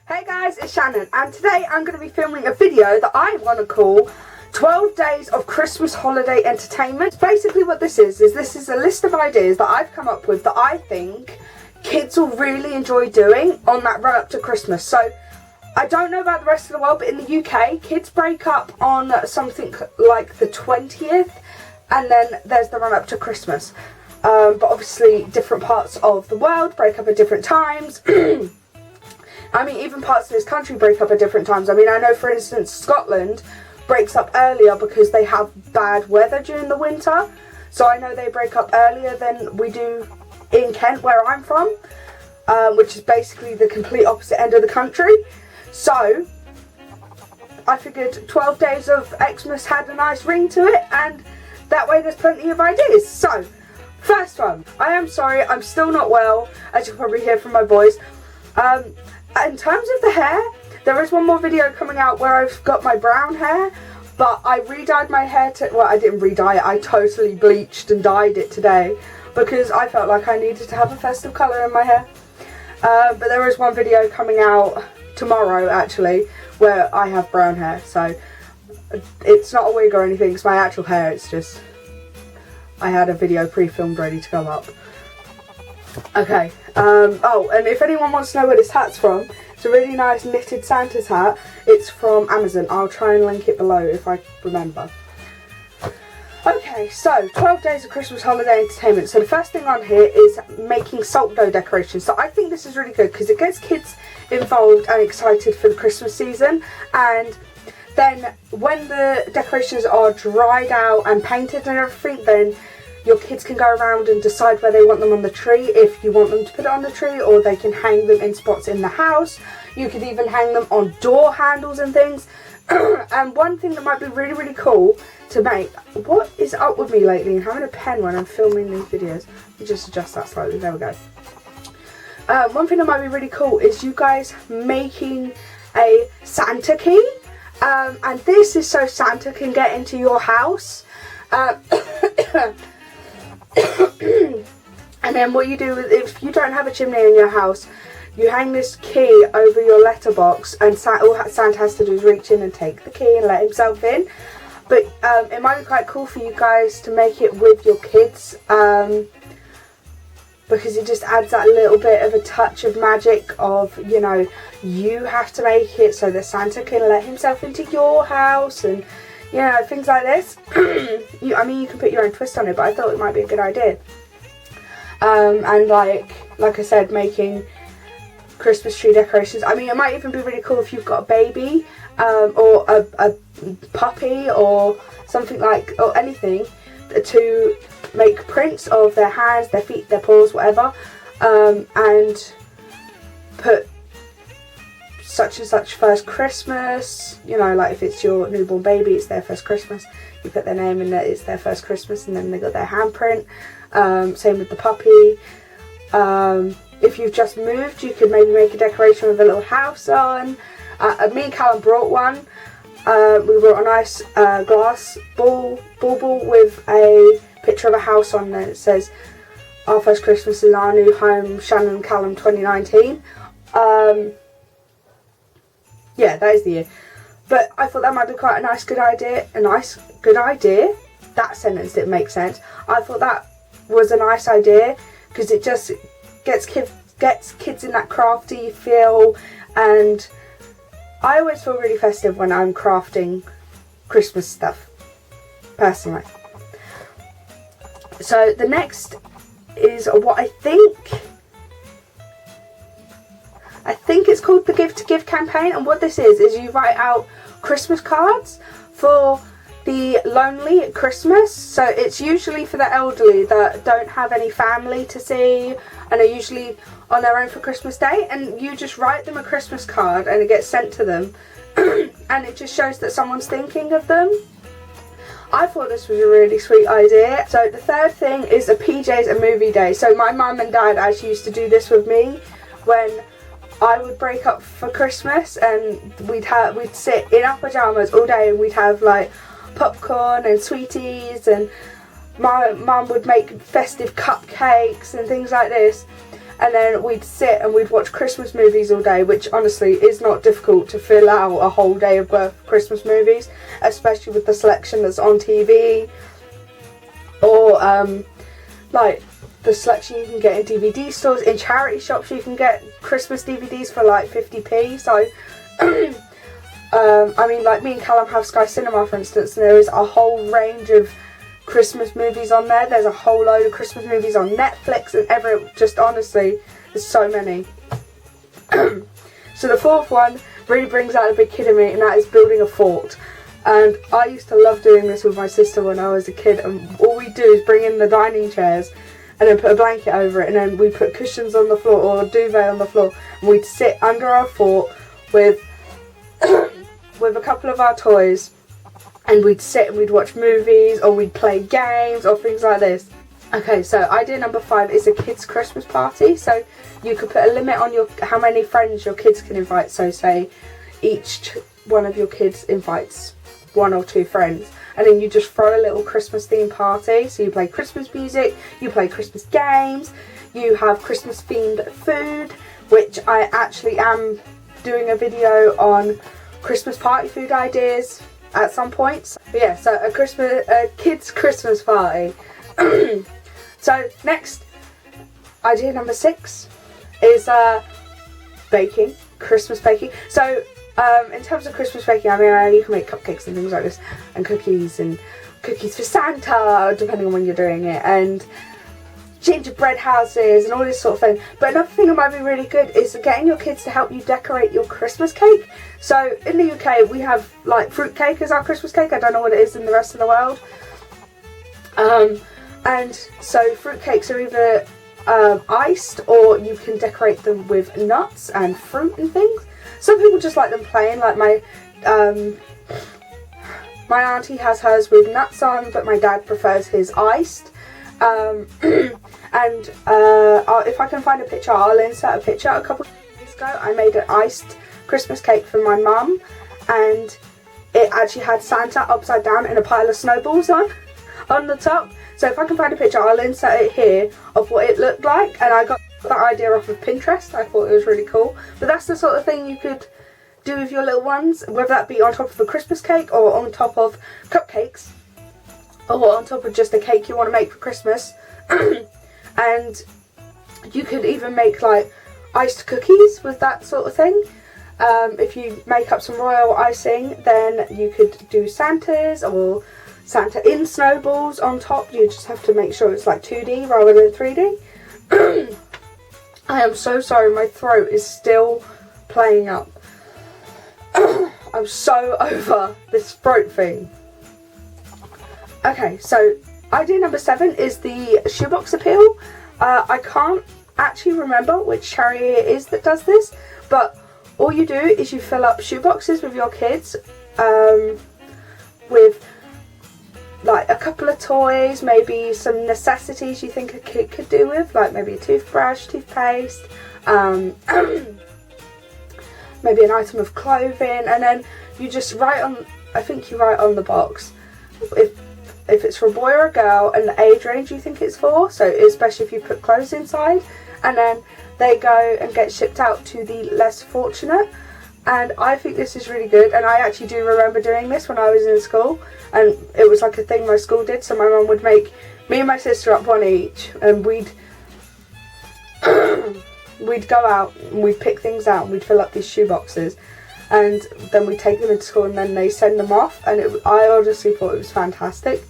Hey guys, it's Shannon, and today I'm going to be filming a video that I want to call 12 Days of Christmas Holiday Entertainment. Basically what this is this is a list of ideas that I've come up with that I think kids will really enjoy doing on that run up to Christmas. So, I don't know about the rest of the world, but in the UK, kids break up on something like the 20th, and then there's the run up to Christmas. But obviously different parts of the world break up at different times. I mean, even parts of this country break up at different times. I mean, I know, for instance, Scotland breaks up earlier because they have bad weather during the winter. So I know they break up earlier than we do in Kent, where I'm from, which is basically the complete opposite end of the country. So I figured 12 Days of Xmas had a nice ring to it, and that way there's plenty of ideas. So, first one. I am sorry, I'm still not well, as you can probably hear from my voice. In terms of the hair, there is one more video coming out where I've got my brown hair, but I re-dyed my hair well, I didn't re-dye it, I totally bleached and dyed it today because I felt like I needed to have a festive colour in my hair. But there is one video coming out tomorrow, actually, where I have brown hair, so it's not a wig or anything, it's my actual hair, it's just I had a video pre-filmed ready to go up. Okay, oh, and if anyone wants to know where this hat's from, it's a really nice knitted Santa's hat. It's from Amazon. I'll try and link it below if I remember. Okay, so 12 Days of Christmas Holiday Entertainment. So the first thing on here is making salt dough decorations. So I think this is really good because it gets kids involved and excited for the Christmas season. And then when the decorations are dried out and painted and everything, then your kids can go around and decide where they want them on the tree, if you want them to put it on the tree, or they can hang them in spots in the house. You could even hang them on door handles and things. And one thing that might be really, really cool to make, what is up with me lately and having a pen when I'm filming these videos? Let me just adjust that slightly, there we go. One thing that might be really cool is you guys making a Santa key. And this is so Santa can get into your house. And then what you do is, if you don't have a chimney in your house, you hang this key over your letterbox, and all Santa has to do is reach in and take the key and let himself in. But it might be quite cool for you guys to make it with your kids, because it just adds that little bit of a touch of magic of, you know, you have to make it so that Santa can let himself into your house, and you know, things like this. I mean, you can put your own twist on it, but I thought it might be a good idea. And like I said, making Christmas tree decorations. I mean, it might even be really cool if you've got a baby, or a puppy, or something like, or anything, to make prints of their hands, their feet, their paws, whatever, and put such and such first Christmas, you know, like if it's your newborn baby, it's their first Christmas, you put their name in there, it's their first Christmas, and then they got their handprint. Same with the puppy. If you've just moved, you could maybe make a decoration with a little house on. Me and Callum brought one. We brought a nice glass ball with a picture of a house on there. It says, "Our first Christmas in our new home, Shannon and Callum 2019. Yeah, that is the year. But I thought that might be quite a nice good idea. That sentence didn't make sense. I thought that was a nice idea because it just gets kids in that crafty feel, and I always feel really festive when I'm crafting Christmas stuff, personally. So the next is what I think it's called the Give to Give campaign, and what this is you write out Christmas cards for the lonely at Christmas. So it's usually for the elderly that don't have any family to see and are usually on their own for Christmas Day, and you just write them a Christmas card and it gets sent to them and it just shows that someone's thinking of them. I thought this was a really sweet idea. So the third thing is a PJs and movie day. So my mum and dad actually used to do this with me when I would break up for Christmas, and we'd sit in our pyjamas all day, and we'd have like popcorn and sweeties, and my mum would make festive cupcakes and things like this. and then we'd sit and we'd watch Christmas movies all day, which honestly is not difficult to fill out a whole day of worth of Christmas movies, especially with the selection that's on TV, or like the selection you can get in DVD stores. In charity shops you can get Christmas DVDs for like 50p, so I mean, like me and Callum have Sky Cinema, for instance, and there is a whole range of Christmas movies on there. There's a whole load of Christmas movies on Netflix and just honestly, there's so many. So the fourth one really brings out a big kid in me, and that is building a fort. And I used to love doing this with my sister when I was a kid, and all we do is bring in the dining chairs and then put a blanket over it, and then we put cushions on the floor or a duvet on the floor, and we'd sit under our fort with with a couple of our toys, and we'd sit and we'd watch movies, or we'd play games or things like this. Okay, so idea number 5 is a kids' Christmas party. So you could put a limit on how many friends your kids can invite. So say each one of your kids invites 1 or 2 friends, and then you just throw a little Christmas themed party. So you play Christmas music, you play Christmas games, you have Christmas themed food, which I actually am doing a video on Christmas party food ideas at some point. But yeah, so a kids Christmas party. So next, idea number 6 is baking, Christmas baking. So in terms of Christmas baking, I mean, you can make cupcakes and things like this, and cookies for Santa, depending on when you're doing it, and gingerbread houses and all this sort of thing. But another thing that might be really good is getting your kids to help you decorate your Christmas cake. So in the UK we have like fruit cake as our Christmas cake. I don't know what it is in the rest of the world. And so fruit cakes are either iced, or you can decorate them with nuts and fruit and things. Some people just like them plain, like my auntie has hers with nuts on, but my dad prefers his iced. And if I can find a picture, I'll insert a picture. A couple of years ago I made an iced Christmas cake for my mum, and it actually had Santa upside down in a pile of snowballs on the top. So if I can find a picture, I'll insert it here of what it looked like, and I got that idea off of Pinterest. I thought it was really cool. But that's the sort of thing you could do with your little ones, whether that be on top of a Christmas cake, or on top of cupcakes, or on top of just a cake you want to make for Christmas. And you could even make like iced cookies with that sort of thing. If you make up some royal icing, then you could do Santas or Santa in snowballs on top. You just have to make sure it's like 2D rather than 3D. I am so sorry, my throat is still playing up. I'm so over this throat thing. Okay, so idea number 7 is the shoebox appeal. I can't actually remember which charity it is that does this, but all you do is you fill up shoeboxes with your kids, with like a couple of toys, maybe some necessities you think a kid could do with, like maybe a toothbrush, toothpaste, maybe an item of clothing, and then you just write on, I think you write on the box if it's for a boy or a girl and the age range you think it's for, so especially if you put clothes inside, and then they go and get shipped out to the less fortunate. And I think this is really good, and I actually do remember doing this when I was in school, and it was like a thing my school did. So my mum would make me and my sister up one each, and we'd go out and we'd pick things out and we'd fill up these shoe boxes, and then we'd take them into school and then they send them off, and I honestly thought it was fantastic.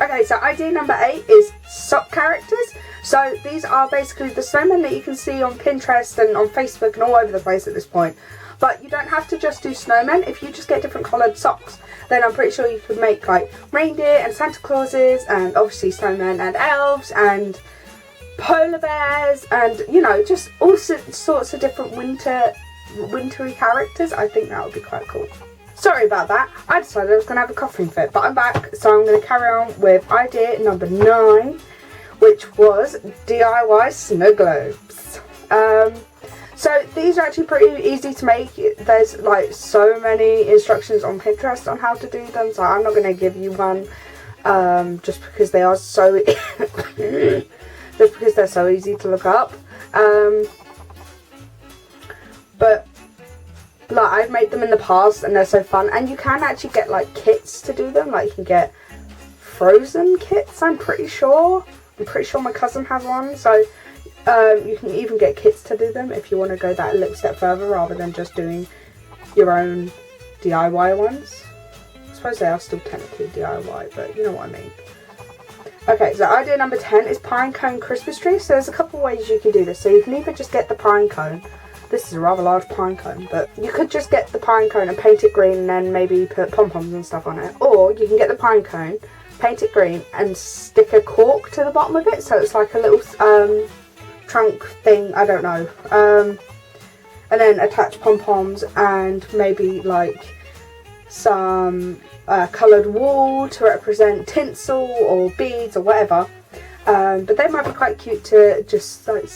Okay, so idea number 8 is sock characters. So these are basically the snowmen that you can see on Pinterest and on Facebook and all over the place at this point. But you don't have to just do snowmen. If you just get different coloured socks, then I'm pretty sure you could make like reindeer and Santa Clauses, and obviously snowmen and elves and polar bears, and you know, just all sorts of different wintry characters. I think that would be quite cool. Sorry about that. I decided I was going to have a coughing fit, but I'm back, so I'm going to carry on with idea number 9, which was DIY snow globes. So these are actually pretty easy to make. There's like so many instructions on Pinterest on how to do them, so I'm not going to give you one just because they are so just because they're so easy to look up. But like, I've made them in the past and they're so fun, and you can actually get like kits to do them. Like, you can get frozen kits, I'm pretty sure my cousin has one, so you can even get kits to do them if you want to go that little step further rather than just doing your own DIY ones. I suppose they are still technically DIY, but you know what I mean. Okay, so idea number 10 is pine cone Christmas tree. So there's a couple ways you can do this. So you can either just get the pine cone. This is a rather large pine cone, but you could just get the pine cone and paint it green and then maybe put pom-poms and stuff on it. Or you can get the pine cone, paint it green and stick a cork to the bottom of it. So it's like a little trunk thing, I don't know. And then attach pom-poms and maybe like some coloured wool to represent tinsel or beads or whatever. But they might be quite cute to just like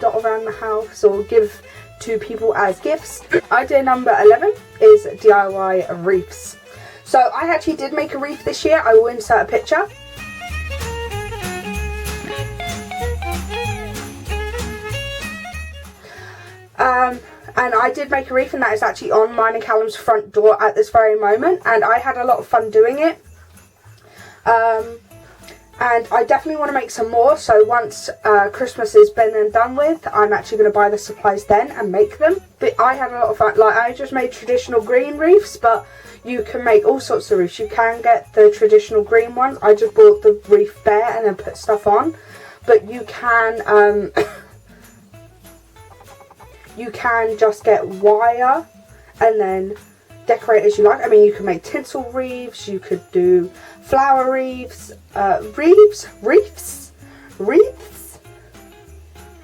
dot around the house or give to people as gifts. Idea number 11 is DIY wreaths. So I actually did make a wreath this year. I will insert a picture. And I did make a wreath, and that is actually on mine and Callum's front door at this very moment, and I had a lot of fun doing it. And I definitely want to make some more, so once Christmas is been and done with, I'm actually going to buy the supplies then and make them. But I had a lot of fun. Like, I just made traditional green wreaths, but you can make all sorts of wreaths. You can get the traditional green ones. I just bought the wreath bare and then put stuff on. But you can you can just get wire and then decorate as you like. I mean, you can make tinsel wreaths, you could do flower wreaths, wreaths.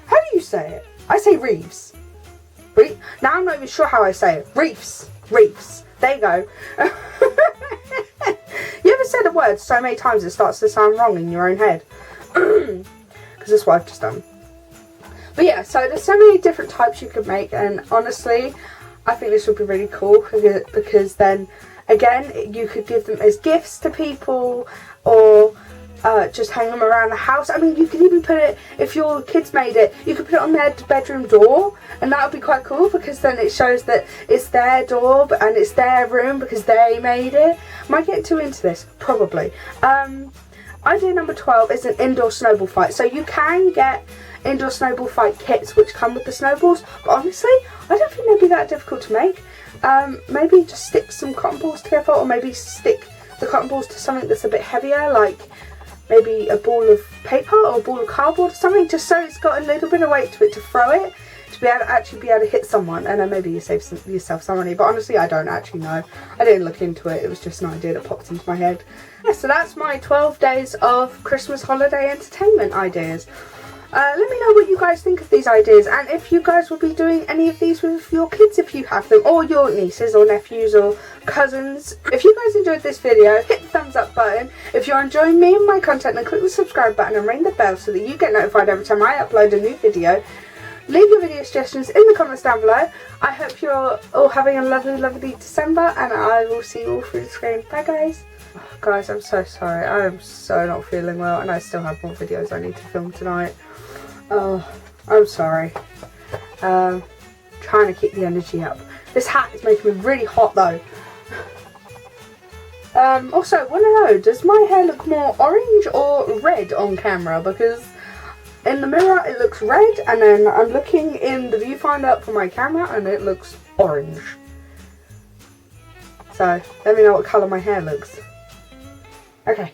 How do you say it? I say wreaths. Now I'm not even sure how I say it. Wreaths. There you go. You ever said a word so many times it starts to sound wrong in your own head? Because that's what I've just done. But yeah, so there's so many different types you could make, and honestly, I think this would be really cool because then, again, you could give them as gifts to people or just hang them around the house. I mean, you could even put it, if your kids made it, you could put it on their bedroom door, and that would be quite cool because then it shows that it's their door and it's their room because they made it. Am I getting too into this? Probably. Idea number 12 is an indoor snowball fight. So you can get indoor snowball fight kits which come with the snowballs, but honestly I don't think they'd be that difficult to make. Maybe just stick some cotton balls together, or maybe stick the cotton balls to something that's a bit heavier, like maybe a ball of paper or a ball of cardboard or something, just so it's got a little bit of weight to it to throw it, to be able to actually be able to hit someone, and then maybe you save yourself some money. But honestly, I don't actually know. I didn't look into it. It was just an idea that popped into my head. Yeah, so that's my 12 days of Christmas holiday entertainment ideas. Let me know what you guys think of these ideas, and if you guys will be doing any of these with your kids if you have them, or your nieces or nephews or cousins. If you guys enjoyed this video, hit the thumbs up button. If you're enjoying me and my content, then click the subscribe button and ring the bell so that you get notified every time I upload a new video. Leave your video suggestions in the comments down below. I hope you're all having a lovely December, and I will see you all through the screen. Bye guys. Oh, guys, I'm so sorry. I am so not feeling well, and I still have more videos I need to film tonight. Oh, I'm sorry. Trying to keep the energy up. This hat is making me really hot though. Also, I want to know, does my hair look more orange or red on camera? Because in the mirror it looks red, and then I'm looking in the viewfinder up for my camera and it looks orange. So, let me know what colour my hair looks. Okay.